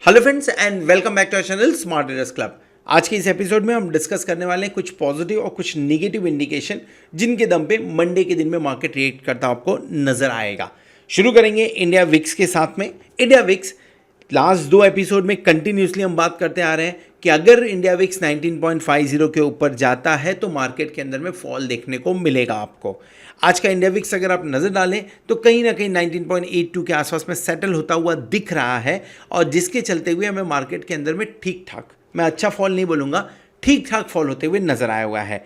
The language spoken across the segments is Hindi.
Hello friends and welcome back to our channel smart traders club. आज के इस एपिसोड में हम डिस्कस करने वाले हैं कुछ पॉजिटिव और कुछ नेगेटिव इंडिकेशन जिनके दम पे मंडे के दिन में मार्केट रिएक्ट करता आपको नजर आएगा। शुरू करेंगे इंडिया विक्स के साथ में। इंडिया विक्स लास्ट दो एपिसोड में कंटिन्यूसली हम बात करते आ रहे हैं कि अगर इंडिया विक्स 19.50 के ऊपर जाता है तो मार्केट के अंदर में फॉल देखने को मिलेगा आपको। आज का इंडिया विक्स अगर आप नज़र डालें तो कहीं ना कहीं 19.82 के आसपास में सेटल होता हुआ दिख रहा है और जिसके चलते हुए हमें मार्केट के अंदर में ठीक ठाक, मैं अच्छा फॉल नहीं बोलूँगा, ठीक ठाक फॉल होते हुए नजर आया हुआ है।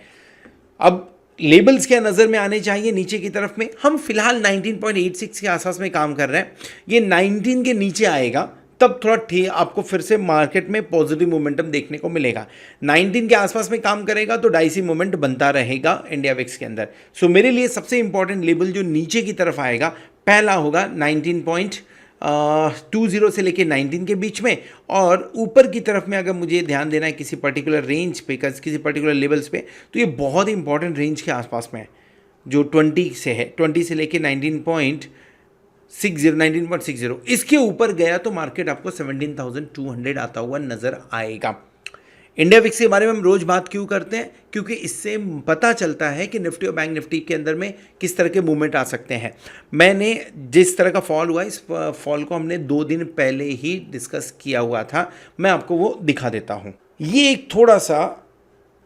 अब लेबल्स क्या नज़र में आने चाहिए नीचे की तरफ में, हम फिलहाल 19.86 के आसपास में काम कर रहे हैं। ये 19 के नीचे आएगा तब थोड़ा ठीक आपको फिर से मार्केट में पॉजिटिव मोमेंटम देखने को मिलेगा। 19 के आसपास में काम करेगा तो डाइसी मोमेंट बनता रहेगा इंडिया विक्स के अंदर। सो मेरे लिए सबसे इंपॉर्टेंट लेवल जो नीचे की तरफ आएगा पहला होगा 19.20 से लेके 19 के बीच में, और ऊपर की तरफ में अगर मुझे ध्यान देना है किसी पर्टिकुलर रेंज पे, किसी पर्टिकुलर लेवल्स पे, तो ये बहुत ही इंपॉर्टेंट रेंज के आसपास में है जो 20 से है, 20 से लेके 19.60 इसके ऊपर गया तो मार्केट आपको 17,200 आता हुआ नजर आएगा। इंडिया विक्स के बारे में हम रोज बात क्यों करते हैं? क्योंकि इससे पता चलता है कि निफ्टी और बैंक निफ्टी के अंदर में किस तरह के मूवमेंट आ सकते हैं। मैंने जिस तरह का फॉल हुआ, इस फॉल को हमने 2 दिन पहले ही डिस्कस किया हुआ था, मैं आपको वो दिखा देता हूँ। ये एक थोड़ा सा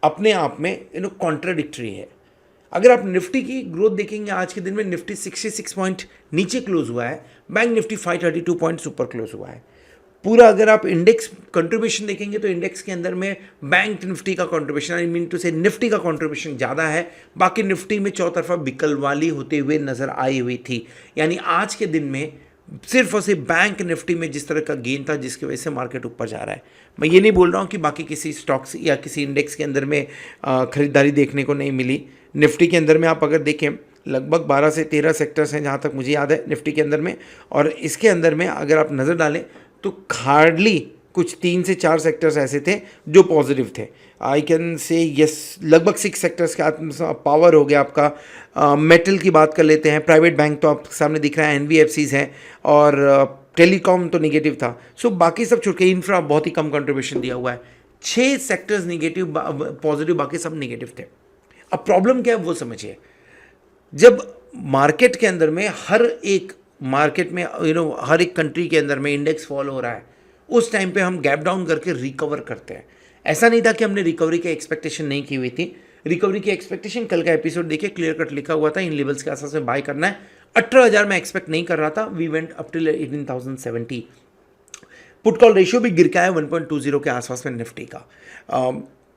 अपने आप में कॉन्ट्राडिक्टरी है। अगर आप निफ्टी की ग्रोथ देखेंगे आज के दिन में, निफ्टी 66 पॉइंट नीचे क्लोज हुआ है, बैंक निफ्टी 532 पॉइंट ऊपर क्लोज हुआ है। पूरा अगर आप इंडेक्स कंट्रीब्यूशन देखेंगे तो इंडेक्स के अंदर में बैंक निफ्टी का कंट्रीब्यूशन, आई मीन टू से निफ्टी का कंट्रीब्यूशन ज़्यादा है, बाकी निफ्टी में चौतरफा बिकल वाली होते हुए नजर आई हुई थी। यानी आज के दिन में सिर्फ और सिर्फ बैंक निफ्टी में जिस तरह का गेन था जिसकी वजह से मार्केट ऊपर जा रहा है। मैं ये नहीं बोल रहा हूँ कि बाकी किसी स्टॉक्स या किसी इंडेक्स के अंदर में खरीदारी देखने को नहीं मिली। निफ्टी के अंदर में आप अगर देखें लगभग 12 से 13 सेक्टर्स हैं जहाँ तक मुझे याद है निफ्टी के अंदर में, और इसके अंदर में अगर आप नज़र डालें तो हार्डली कुछ 3 से 4 सेक्टर्स ऐसे थे जो पॉजिटिव थे। आई कैन से यस, लगभग 6 सेक्टर्स के पावर हो गया आपका। मेटल की बात कर लेते हैं, प्राइवेट बैंक तो आपके सामने दिख रहा है, एनबीएफसीज हैं, और टेलीकॉम तो निगेटिव था। सो बाकी सब छूट के, इंफ्रा बहुत ही कम कंट्रीब्यूशन दिया हुआ है। 6 सेक्टर्स निगेटिव, पॉजिटिव, बाकी सब निगेटिव थे। अब प्रॉब्लम क्या है वो समझिए। जब मार्केट के अंदर में हर एक मार्केट में हर एक कंट्री के अंदर में इंडेक्स फॉल हो रहा है, उस टाइम पे हम गैप डाउन करके रिकवर करते हैं। ऐसा नहीं था कि हमने रिकवरी की एक्सपेक्टेशन नहीं की हुई थी। रिकवरी की एक्सपेक्टेशन, कल का एपिसोड देखिए क्लियर कट लिखा हुआ था, इन लेवल्स के आसपास में बाय करना है। 18,000 में एक्सपेक्ट नहीं कर रहा था, we went up till 18,070। Put call ratio भी गिर के आया 1.20 के आसपास में निफ्टी का।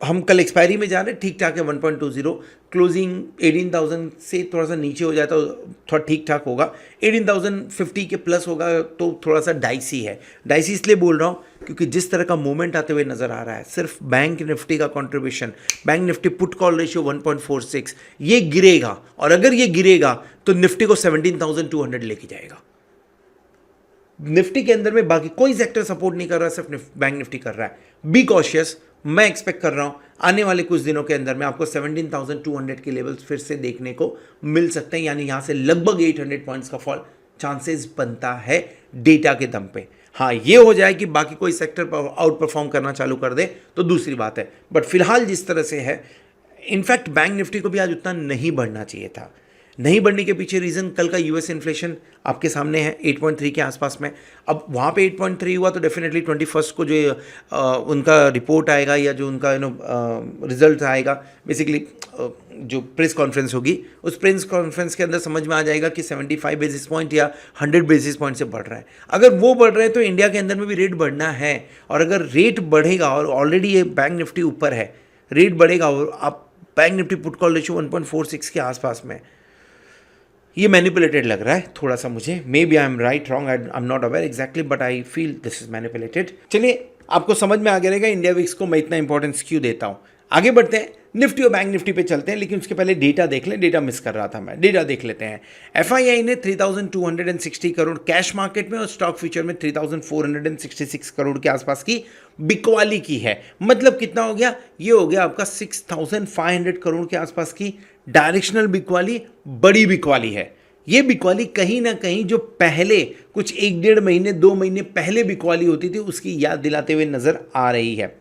हम कल एक्सपायरी में जा रहे हैं, ठीक ठाक है 1.20, क्लोजिंग 18,000 से थोड़ा सा नीचे हो जाए तो थोड़ा ठीक ठाक होगा, 18,050 के प्लस होगा तो थोड़ा सा डाइसी है। डाइसी इसलिए बोल रहा हूँ क्योंकि जिस तरह का मूवमेंट आते हुए नजर आ रहा है, सिर्फ बैंक निफ्टी का contribution, bank Nifty put call ratio 1.46, ये गिरेगा, और अगर ये गिरेगा तो निफ्टी को 17,200 लेके जाएगा। निफ्टी के अंदर में बाकी कोई सेक्टर सपोर्ट नहीं कर रहा, सिर्फ बैंक निफ्टी कर रहा है। बी कॉशियस, मैं एक्सपेक्ट कर रहा हूं आने वाले कुछ दिनों के अंदर में आपको 17,200 के लेवल्स फिर से देखने को मिल सकते हैं। यानी यहां से लगभग 800 पॉइंट्स का फॉल चांसेस बनता है डेटा के दम पे। हाँ, ये हो जाए कि बाकी कोई सेक्टर पर आउट परफॉर्म करना चालू कर दे तो दूसरी बात है, बट फिलहाल जिस तरह से है, इनफैक्ट बैंक निफ्टी को भी आज उतना नहीं बढ़ना चाहिए था। नहीं बढ़ने के पीछे रीज़न कल का यूएस इन्फ्लेशन आपके सामने है 8.3 के आसपास में। अब वहाँ पे 8.3 हुआ तो डेफिनेटली 21 को जो उनका रिपोर्ट आएगा या जो उनका रिजल्ट आएगा, बेसिकली जो प्रेस कॉन्फ्रेंस होगी, उस प्रेस कॉन्फ्रेंस के अंदर समझ में आ जाएगा कि 75 बेसिस पॉइंट या 100 बेसिस पॉइंट से बढ़ रहा है। अगर वो बढ़ रहे हैं तो इंडिया के अंदर में भी रेट बढ़ना है, और अगर रेट बढ़ेगा, और ऑलरेडी ये बैंक निफ्टी ऊपर है, रेट बढ़ेगा और आप bank Nifty put call ratio 1.46 के आसपास में, ये मैनिपुलेटेड लग रहा है थोड़ा सा मुझे। Maybe I am right, wrong, I am not aware exactly, but I feel this is manipulated. चलिए, आपको समझ में आ गया रहेगा इंडिया विक्स को मैं इतना इंपॉर्टेंस क्यों देता हूँ। आगे बढ़ते हैं, निफ्टी और बैंक निफ्टी पे चलते हैं, लेकिन उसके पहले डेटा देख लें। डेटा मिस कर रहा था मैं, डेटा देख लेते हैं। एफआईआई ने 3,260 करोड़ कैश मार्केट में और स्टॉक फ्यूचर में 3,466 करोड़ के आसपास की बिकवाली की है। मतलब कितना हो गया? ये हो गया आपका 6,500 करोड़ के आसपास की डायरेक्शनल बिकवाली, बड़ी बिकवाली है। ये बिकवाली कहीं ना कहीं जो पहले कुछ 1-1.5 महीने 2 महीने पहले बिकवाली होती थी उसकी याद दिलाते हुए नजर आ रही है।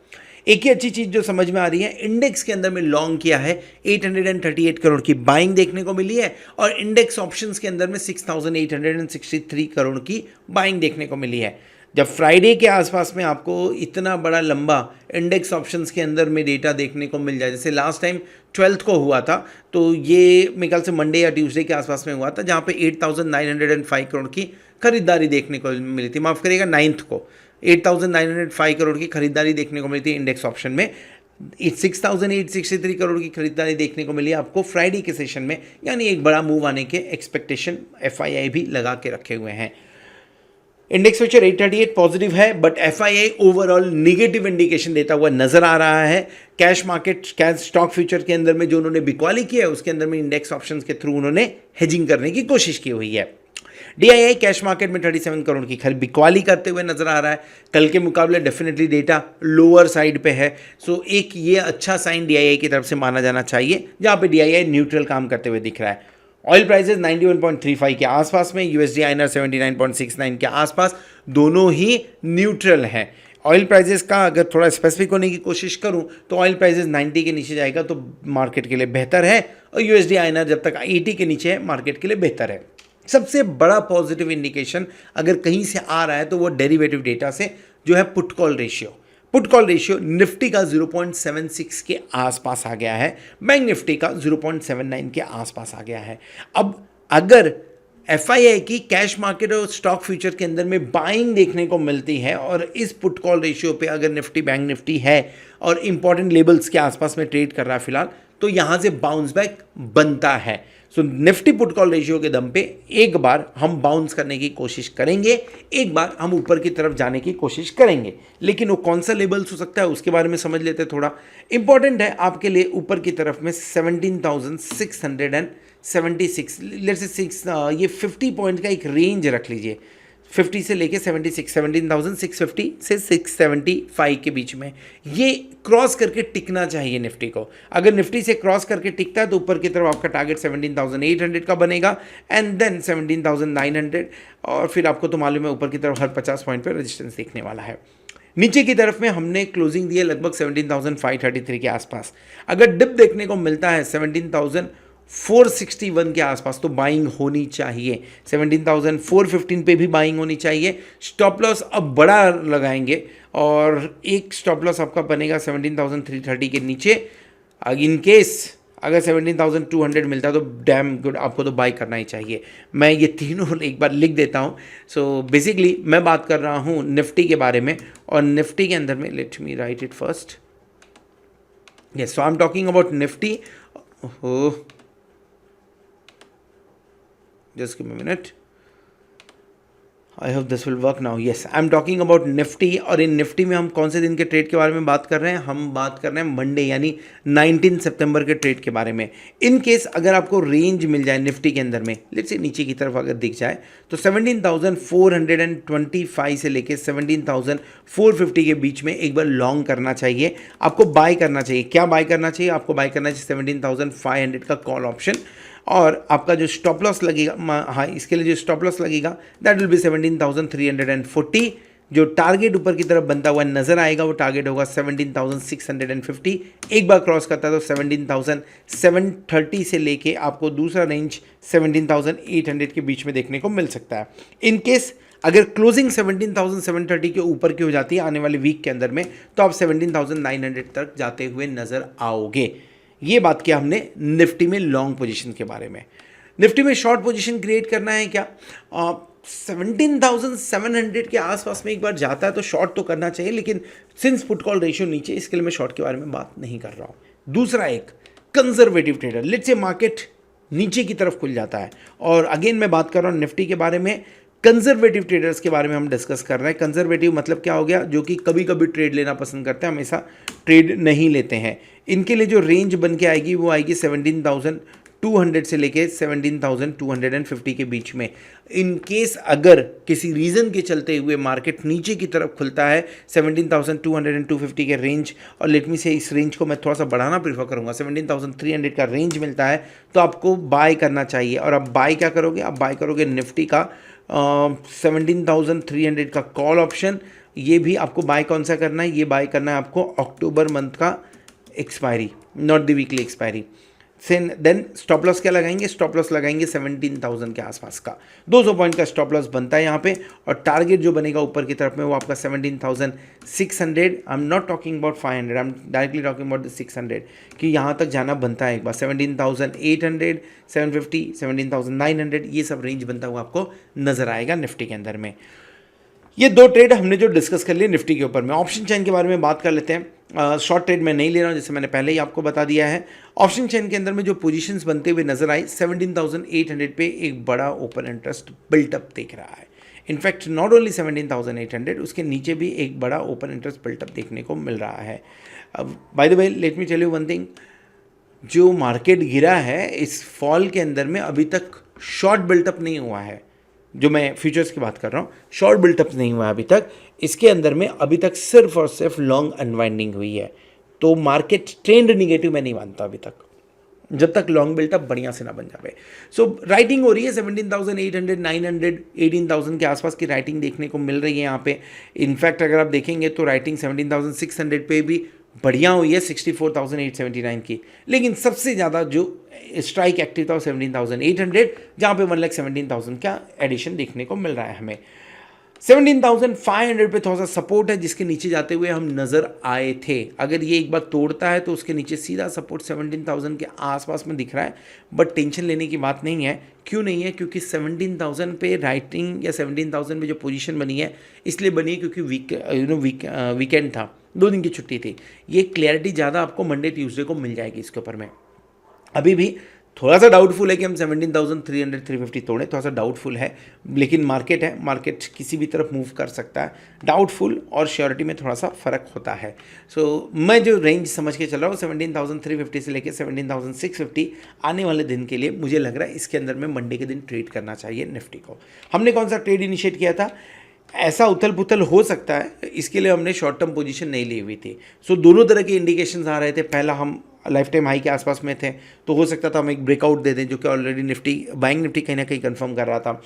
एक ही अच्छी चीज जो समझ में आ रही है, इंडेक्स के अंदर में लॉन्ग किया है 838 करोड़ की बाइंग देखने को मिली है और इंडेक्स ऑप्शंस के अंदर में 6863 करोड़ की बाइंग देखने को मिली है। जब फ्राइडे के आसपास में आपको इतना बड़ा लंबा इंडेक्स ऑप्शंस के अंदर में डेटा देखने को मिल जाए, जैसे लास्ट टाइम 12th को हुआ था, तो ये मेरे ख्याल से मंडे या ट्यूसडे के आसपास में हुआ था, जहाँ पे 8905 करोड़ की खरीदारी देखने को मिली थी। माफ़ करिएगा, 9th को 8905 करोड़ की खरीदारी देखने को मिली थी इंडेक्स ऑप्शन में। 6863 करोड़ की खरीदारी देखने को मिली आपको फ्राइडे के सेशन में, यानी एक बड़ा मूव आने के एक्सपेक्टेशन एफआईआई भी लगा के रखे हुए हैं। इंडेक्स फ्यूचर 838 पॉजिटिव है, but FII overall negative indication देता हुआ नजर आ रहा है। Cash market, cash stock future के अंदर में जो उन्होंने बिकवाली किया है उसके अंदर में इंडेक्स ऑप्शंस के थ्रू उन्होंने हेजिंग करने की कोशिश की हुई है। डीआईआई कैश मार्केट में 37 करोड़ की बिकवाली करते हुए नजर आ रहा है। कल के मुकाबले डेफिनेटली डेटा लोअर साइड पे है, सो एक ये अच्छा साइन डीआईआई की तरफ से माना जाना चाहिए, जहां पे डीआईआई न्यूट्रल काम करते हुए दिख रहा है। ऑयल प्राइसेस 91.35 के आसपास में, यूएसडी आईएनआर 79.69 के आसपास, दोनों ही न्यूट्रल हैं। ऑयल प्राइसेस का अगर थोड़ा स्पेसिफिक होने की कोशिश करूं तो ऑयल प्राइसेस 90 के नीचे जाएगा तो मार्केट के लिए बेहतर है, और यूएसडी आईएनआर जब तक 80 के नीचे है मार्केट के लिए बेहतर है। सबसे बड़ा पॉजिटिव इंडिकेशन अगर कहीं से आ रहा है तो वो डेरिवेटिव डेटा से जो है put call ratio. Put call ratio Nifty का 0.76 के आसपास आ गया है, बैंक निफ्टी का 0.79 के आसपास आ गया है। अब अगर एफआईआई की कैश मार्केट और स्टॉक फ्यूचर के अंदर में बाइंग देखने को मिलती है और इस पुट कॉल रेशियो पे अगर निफ्टी बैंक निफ्टी है और इंपॉर्टेंट लेवल्स के आसपास में ट्रेड कर रहा है फिलहाल, तो यहां से बाउंस बैक बनता है। सो निफ्टी पुट कॉल रेशियो के दम पे एक बार हम बाउंस करने की कोशिश करेंगे, एक बार हम ऊपर की तरफ जाने की कोशिश करेंगे, लेकिन वो कौन सा लेवल्स हो सकता है उसके बारे में समझ लेते। थोड़ा इंपॉर्टेंट है आपके लिए ऊपर की तरफ में 17,676, लेट्स से 6, ये 50 पॉइंट का एक रेंज रख लीजिए, 50 से लेके 76, 17,650 से 675 के बीच में ये क्रॉस करके टिकना चाहिए निफ्टी को। अगर निफ्टी से क्रॉस करके टिकता है तो ऊपर की तरफ आपका टारगेट 17,800 का बनेगा, एंड देन 17,900, और फिर आपको तो मालूम है ऊपर की तरफ हर 50 पॉइंट पर रेजिस्टेंस देखने वाला है। नीचे की तरफ में हमने क्लोजिंग दी है लगभग 17,533 के आसपास। अगर डिप देखने को मिलता है 17,461 के आसपास तो बाइंग होनी चाहिए। 17,415 पे भी बाइंग होनी चाहिए। स्टॉप लॉस अब बड़ा लगाएंगे और एक स्टॉप लॉस आपका बनेगा 17,330 के नीचे। इन केस अगर 17,200 मिलता है तो डैम गुड, आपको तो बाई करना ही चाहिए। मैं ये तीनों एक बार लिख देता हूँ। सो बेसिकली मैं बात कर रहा हूँ निफ्टी के बारे में, और निफ्टी के अंदर में let me right it first. Yes, so I am talking about Nifty. Just give me a minute. I hope this will work now. Yes, I am talking about Nifty, और इन निफ्टी में हम कौन से दिन के ट्रेड के बारे में बात कर रहे हैं? हम बात कर रहे हैं मंडे यानी 19 सितंबर के ट्रेड के बारे में। इन केस अगर आपको रेंज मिल जाए निफ्टी के अंदर में, लेट्स से नीचे की तरफ अगर दिख जाए तो 17,425 से लेके 17,450 के बीच में एक बार लॉन्ग करना चाहिए, आपको बाय करना चाहिए। क्या बाय करना चाहिए? आपको बाय करना चाहिए 17,500 का कॉल ऑप्शन, और आपका जो स्टॉप लॉस लगेगा, हाँ इसके लिए जो स्टॉप लॉस लगेगा दैट विल बी 17,340। जो टारगेट ऊपर की तरफ बनता हुआ नजर आएगा वो टारगेट होगा 17,650। एक बार क्रॉस करता है तो 17,730 से लेके आपको दूसरा रेंज 17,800 के बीच में देखने को मिल सकता है। इन केस अगर क्लोजिंग 17,730 के ऊपर की हो जाती है आने वाले वीक के अंदर में, तो आप 17,900 तक जाते हुए नजर आओगे। ये बात किया हमने निफ्टी में लॉन्ग पोजीशन के बारे में। निफ्टी में शॉर्ट पोजीशन क्रिएट करना है क्या? 17,700 के आसपास में एक बार जाता है तो शॉर्ट तो करना चाहिए, लेकिन सिंस पुट कॉल रेशियो नीचे, इसके लिए मैं शॉर्ट के बारे में बात नहीं कर रहा हूँ। दूसरा एक conservative trader, let's say market नीचे की तरफ खुल जाता है, और अगेन मैं बात कर रहा हूँ निफ्टी के बारे में, कंजर्वेटिव ट्रेडर्स के बारे में हम डिस्कस कर रहे हैं। कंजर्वेटिव मतलब क्या हो गया? जो कि कभी कभी ट्रेड लेना पसंद करते हैं, हमेशा ट्रेड नहीं लेते हैं। इनके लिए जो रेंज बन के आएगी वो आएगी 17,200 200 से लेके 17,250 के बीच में। इन केस अगर किसी रीज़न के चलते हुए मार्केट नीचे की तरफ खुलता है 17,200 एंड 250 के रेंज, और लेट मी से इस रेंज को मैं थोड़ा सा बढ़ाना प्रीफर करूंगा, 17,300 का रेंज मिलता है तो आपको बाय करना चाहिए। और आप बाय क्या करोगे, आप बाय करोगे निफ्टी का 17,300 का कॉल ऑप्शन। ये भी आपको बाय कौन सा करना है, ये बाय करना है आपको अक्टूबर मंथ का expiry, not the weekly expiry. Then stop loss क्या लगाएंगे, स्टॉप लॉस लगाएंगे 17,000 के आसपास का, 200 पॉइंट का स्टॉप लॉस बनता है यहाँ पे। और टारगेट जो बनेगा ऊपर की तरफ में वो आपका 17,600। आई am not talking about 500, I am directly talking about the 600 कि यहाँ तक जाना बनता है एक बार। 17,800, 750, 17,900 ये सब रेंज बनता हुआ आपको नजर आएगा निफ्टी के अंदर में। ये दो ट्रेड हमने जो डिस्कस कर लिए निफ्टी के ऊपर में। ऑप्शन चेन के बारे में बात कर लेते हैं। शॉर्ट ट्रेड मैं नहीं ले रहा हूँ, जैसे मैंने पहले ही आपको बता दिया है। ऑप्शन चेन के अंदर में जो पोजीशंस बनते हुए नजर आई, 17,800 पे एक बड़ा ओपन इंटरेस्ट बिल्टअप दिख रहा है। इनफैक्ट नॉट ओनली 17,800, उसके नीचे भी एक बड़ा ओपन इंटरेस्ट बिल्टअप देखने को मिल रहा है। By the way let me tell you one thing, जो मार्केट गिरा है इस फॉल के अंदर में अभी तक शॉर्ट बिल्टअप नहीं हुआ है। जो मैं फ्यूचर्स की बात कर रहा हूँ, शॉर्ट बिल्टअप नहीं हुआ अभी तक। इसके अंदर में अभी तक सिर्फ और सिर्फ लॉन्ग अनवाइंडिंग हुई है। तो मार्केट ट्रेंड निगेटिव में नहीं मानता अभी तक, जब तक लॉन्ग बिल्टअप बढ़िया से ना बन जाए। सो राइटिंग हो रही है 17,800, 900, 18,000 के आसपास की राइटिंग देखने को मिल रही है यहाँ पे। इनफैक्ट अगर आप देखेंगे तो राइटिंग 17,600 पे भी बढ़िया हुई है, 64,879 की। लेकिन सबसे ज़्यादा जो स्ट्राइक एक्टिव था वो 17,800, जहाँ पे 1,17,000 का एडिशन देखने को मिल रहा है हमें। 17,500 पे थोड़ा सा सपोर्ट है, जिसके नीचे जाते हुए हम नज़र आए थे। अगर ये एक बार तोड़ता है तो उसके नीचे सीधा सपोर्ट 17,000 के आसपास में दिख रहा है। बट टेंशन लेने की बात नहीं है। क्यों नहीं है, क्योंकि 17,000 पे राइटिंग या 17,000 पे जो पोजीशन बनी है इसलिए बनी है क्योंकि वीकेंड था, 2 दिन की छुट्टी थी। ये क्लैरिटी ज़्यादा आपको मंडे ट्यूसडे को मिल जाएगी इसके ऊपर में। अभी भी थोड़ा सा डाउटफुल है कि हम 17,300 350 तोड़े, थोड़ा सा डाउटफुल है। लेकिन मार्केट है, मार्केट किसी भी तरफ मूव कर सकता है। डाउटफुल और श्योरिटी में थोड़ा सा फ़र्क होता है। सो मैं जो रेंज समझ के चल रहा हूँ 17,350 से लेकर 17,650 आने वाले दिन के लिए मुझे लग रहा है इसके अंदर में मंडे के दिन ट्रेड करना चाहिए निफ्टी को। हमने कौन सा ट्रेड इनिशिएट किया था, ऐसा उथल पुथल हो सकता है, इसके लिए हमने शॉर्ट टर्म पोजीशन नहीं ली हुई थी। सो दोनों तरह के इंडिकेशंस आ रहे थे। पहला हम लाइफ टाइम हाई के आसपास में थे तो हो सकता था हम एक ब्रेकआउट दे दें, जो कि ऑलरेडी निफ्टी बाइंग निफ्टी कहीं ना कहीं कंफर्म कर रहा था।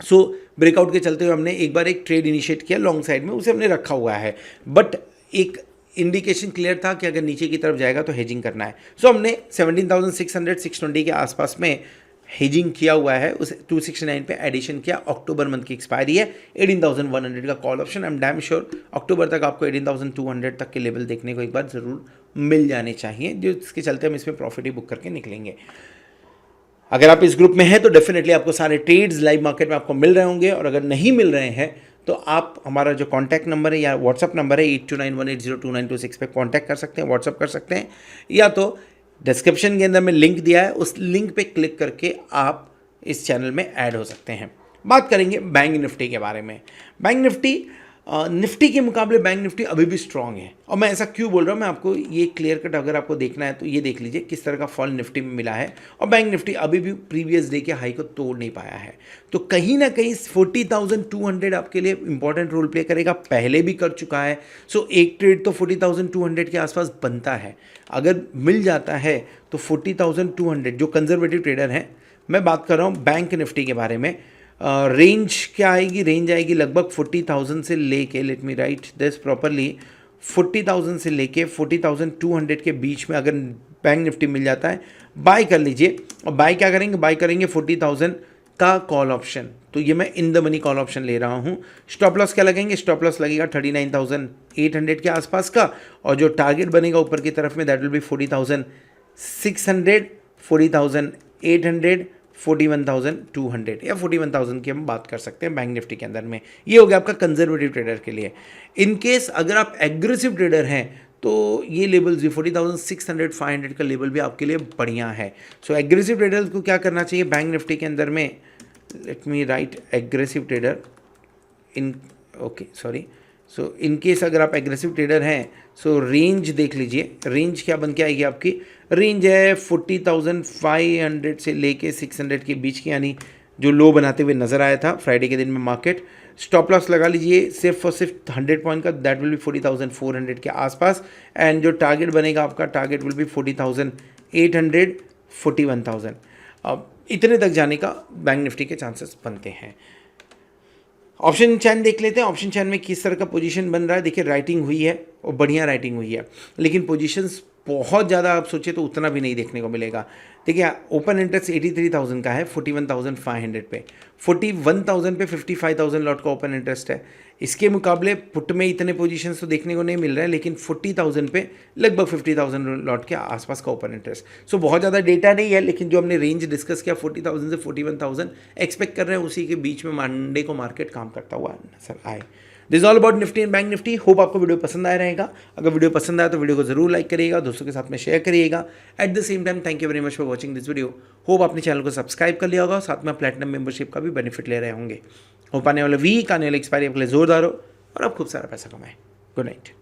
सो ब्रेकआउट के चलते हुए हमने एक बार एक ट्रेड इनिशिएट किया लॉन्ग साइड में, उसे हमने रखा हुआ है। बट एक इंडिकेशन क्लियर था कि अगर नीचे की तरफ जाएगा तो हेजिंग करना है। सो हमने 17,600 620 के आसपास में हेजिंग किया हुआ है, उस 269 पे एडिशन किया। अक्टूबर मंथ की एक्सपायरी है, 18,100 का call option. I am damn sure October तक आपको 18,200 तक के लेवल देखने को एक बार ज़रूर मिल जाने चाहिए, जो इसके चलते हम इसमें प्रॉफिट ही बुक करके निकलेंगे। अगर आप इस ग्रुप में हैं तो डेफिनेटली आपको सारे ट्रेड्स लाइव मार्केट में आपको मिल रहे होंगे, और अगर नहीं मिल रहे हैं तो आप हमारा जो कॉन्टैक्ट नंबर है या व्हाट्सअप नंबर है 8291802926 पे कॉन्टैक्ट कर सकते हैं, व्हाट्सअप कर सकते हैं, या तो डिस्क्रिप्शन के अंदर में लिंक दिया है, उस लिंक पे क्लिक करके आप इस चैनल में ऐड हो सकते हैं। बात करेंगे बैंक निफ्टी के बारे में। बैंक निफ्टी निफ्टी के मुकाबले बैंक निफ्टी अभी भी स्ट्रांग है। और मैं ऐसा क्यों बोल रहा हूँ, मैं आपको ये क्लियर कट अगर आपको देखना है तो ये देख लीजिए किस तरह का फॉल निफ्टी में मिला है, और बैंक निफ्टी अभी भी प्रीवियस डे के हाई को तोड़ नहीं पाया है। तो कहीं ना कहीं 40,200 आपके लिए इंपॉर्टेंट रोल प्ले करेगा, पहले भी कर चुका है। सो एक ट्रेड तो 40,200 के आसपास बनता है। अगर मिल जाता है तो 40,200 जो कंजर्वेटिव ट्रेडर हैं, मैं बात कर रहा हूँ बैंक निफ्टी के बारे में, रेंज क्या आएगी, रेंज आएगी लगभग 40,000 से लेके, let me right this properly, 40,000 से लेके 40,200 के बीच में अगर बैंक निफ्टी मिल जाता है बाय कर लीजिए। और बाय क्या करेंगे, बाय करेंगे 40,000 का कॉल ऑप्शन। तो ये मैं in the money call option ले रहा हूँ। स्टॉप लॉस क्या लगेंगे, स्टॉप लॉस लगेगा 39,800 के आसपास का, और जो टारगेट बनेगा ऊपर की तरफ में दैट विल बी 40,600, 40,800, 41,200 या 41,000 की हम बात कर सकते हैं बैंक निफ्टी के अंदर में। ये हो गया आपका कंजर्वेटिव ट्रेडर के लिए। इन केस अगर आप एग्रेसिव ट्रेडर हैं तो ये लेवल्स भी 40,600 500 का लेवल भी आपके लिए बढ़िया है। सो एग्रेसिव ट्रेडर्स को क्या करना चाहिए बैंक निफ्टी के अंदर में, let me right aggressive trader in, okay sorry, so in case अगर आप एग्रेसिव ट्रेडर हैं सो रेंज देख लीजिए, रेंज क्या बन के आएगी आपकी, रेंज है 40,500 से लेके 600 के बीच की, यानी जो लो बनाते हुए नज़र आया था फ्राइडे के दिन में मार्केट। स्टॉप लॉस लगा लीजिए सिर्फ और सिर्फ 100 पॉइंट का, दैट विल बी 40,400 के आसपास। एंड जो टारगेट बनेगा आपका, टारगेट विल बी 40,800, 41,000। अब इतने तक जाने का बैंक निफ्टी के चांसेस बनते हैं। ऑप्शन चैन देख लेते हैं, ऑप्शन चैन में किस तरह का पोजीशन बन रहा है। देखिए राइटिंग हुई है और बढ़िया राइटिंग हुई है, लेकिन पोजीशंस बहुत ज़्यादा आप सोचिए तो उतना भी नहीं देखने को मिलेगा। देखिए ओपन इंटरेस्ट 83,000 का है 41,500 पे, 41,000 पे 55,000 लॉट का ओपन इंटरेस्ट है। इसके मुकाबले पुट में इतने पोजीशंस तो देखने को नहीं मिल रहे हैं, लेकिन 40,000 पे लगभग 50,000 लॉट के आसपास का ओपन इंटरेस्ट। सो बहुत ज़्यादा डेटा नहीं है, लेकिन जो हमने रेंज डिस्कस किया 40,000 से 41,000 एक्सपेक्ट कर रहे हैं, उसी के बीच में मंडे को मार्केट काम करता हुआ नजर आए। This all about Nifty and bank Nifty. Hope आपको वीडियो पसंद आया रहेगा। अगर वीडियो पसंद आया तो वीडियो को जरूर लाइक करिएगा, दोस्तों के साथ में शेयर करिएगा। At the same time thank you very much for watching this video. Hope आपने चैनल को सब्सक्राइब कर लिया होगा, साथ में प्लेटिनम मेंबरशिप का भी बेनिफिट ले रहे होंगे। होप आने वाला वीक, आने वाला एक्सपायरी आपके लिए जोरदार हो और आप खूब सारा पैसा कमाएं। Good night.